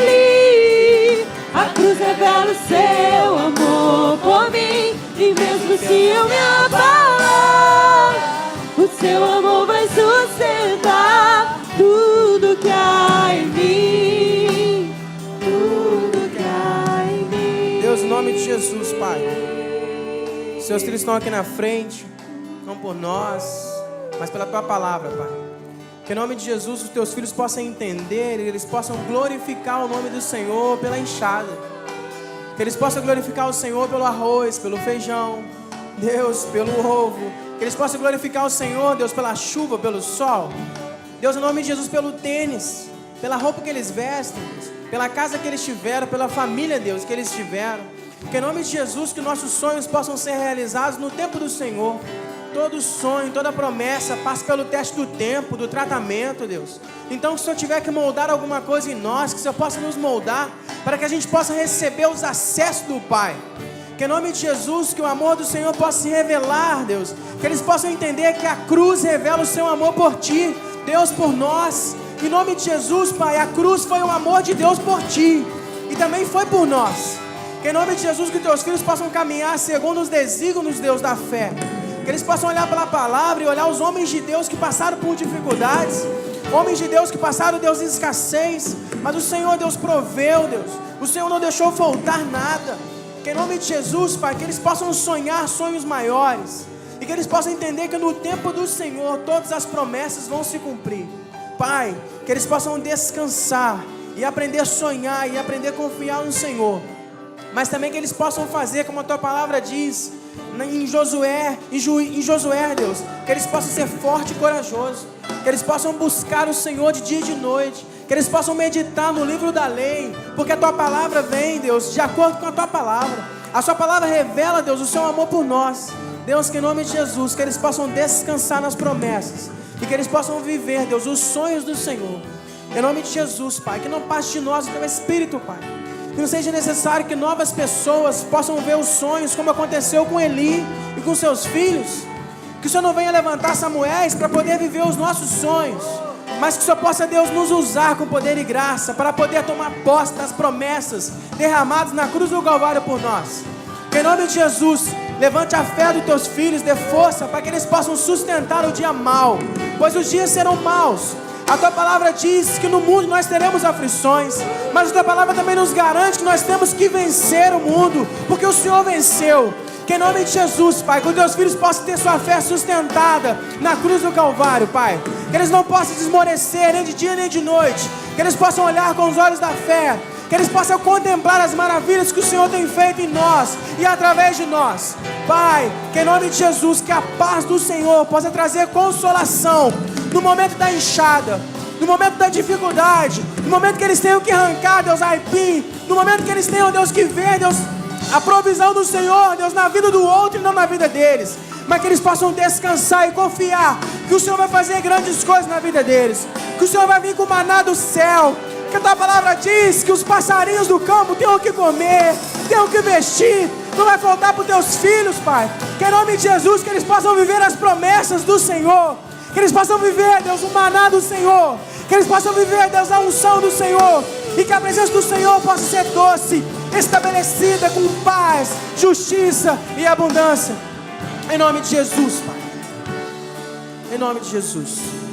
ele. A cruz revela o seu amor por mim. E mesmo se eu me abalar, o seu amor vai sustentar tudo que há em mim. Tudo que há em mim. Deus, em nome de Jesus, Pai. Seus filhos estão aqui na frente, não por nós, mas pela Tua palavra, Pai. Que em nome de Jesus os Teus filhos possam entender e eles possam glorificar o nome do Senhor pela enxada. Que eles possam glorificar o Senhor pelo arroz, pelo feijão, Deus, pelo ovo. Que eles possam glorificar o Senhor, Deus, pela chuva, pelo sol. Deus, em nome de Jesus, pelo tênis, pela roupa que eles vestem, pela casa que eles tiveram, pela família, Deus, que eles tiveram. Que em nome de Jesus, que nossos sonhos possam ser realizados no tempo do Senhor. Todo sonho, toda promessa passa pelo teste do tempo, do tratamento, Deus. Então, se o Senhor tiver que moldar alguma coisa em nós, que o Senhor possa nos moldar, para que a gente possa receber os acessos do Pai. Que em nome de Jesus, que o amor do Senhor possa se revelar, Deus. Que eles possam entender que a cruz revela o seu amor por Ti, Deus por nós. Em nome de Jesus, Pai, a cruz foi o amor de Deus por Ti. E também foi por nós. Que em nome de Jesus, que Teus filhos possam caminhar segundo os desígnios, Deus, da fé. Que eles possam olhar pela palavra e olhar os homens de Deus que passaram por dificuldades. Homens de Deus que passaram, Deus, em escassez. Mas o Senhor, Deus, proveu, Deus. O Senhor não deixou faltar nada. Que em nome de Jesus, Pai, que eles possam sonhar sonhos maiores. E que eles possam entender que no tempo do Senhor todas as promessas vão se cumprir. Pai, que eles possam descansar e aprender a sonhar e aprender a confiar no Senhor. Mas também que eles possam fazer como a Tua palavra diz em Josué, Deus, que eles possam ser fortes e corajosos, que eles possam buscar o Senhor de dia e de noite, que eles possam meditar no livro da lei, porque a Tua palavra vem, Deus, de acordo com a Tua palavra. A Sua palavra revela, Deus, o Seu amor por nós. Deus, que em nome de Jesus, que eles possam descansar nas promessas e que eles possam viver, Deus, os sonhos do Senhor. Em nome de Jesus, Pai, que não passe de nós o Teu Espírito, Pai. Que não seja necessário que novas pessoas possam ver os sonhos, como aconteceu com Eli e com seus filhos. Que o Senhor não venha levantar Samuéis para poder viver os nossos sonhos, mas que o Senhor possa, Deus, nos usar com poder e graça para poder tomar posse das promessas derramadas na cruz do Calvário por nós. Que em nome de Jesus, levante a fé dos teus filhos, dê força para que eles possam sustentar o dia mau, pois os dias serão maus. A tua palavra diz que no mundo nós teremos aflições, mas a tua palavra também nos garante que nós temos que vencer o mundo, porque o Senhor venceu. Que em nome de Jesus, Pai, que os teus filhos possam ter sua fé sustentada na cruz do Calvário, Pai. Que eles não possam desmorecer nem de dia nem de noite. Que eles possam olhar com os olhos da fé. Que eles possam contemplar as maravilhas que o Senhor tem feito em nós e através de nós. Pai, que em nome de Jesus, que a paz do Senhor possa trazer consolação no momento da enxada, no momento da dificuldade, no momento que eles tenham que arrancar, Deus, aipim, no momento que eles tenham, Deus, que ver, Deus, a provisão do Senhor, Deus, na vida do outro e não na vida deles, mas que eles possam descansar e confiar que o Senhor vai fazer grandes coisas na vida deles, que o Senhor vai vir com o maná do céu, que a tua palavra diz que os passarinhos do campo têm o que comer, têm o que vestir, não vai faltar para os teus filhos, Pai. Que em nome de Jesus, que eles possam viver as promessas do Senhor, que eles possam viver, Deus, o maná do Senhor, que eles possam viver, Deus, a unção do Senhor, e que a presença do Senhor possa ser doce, estabelecida com paz, justiça e abundância. Em nome de Jesus, Pai. Em nome de Jesus.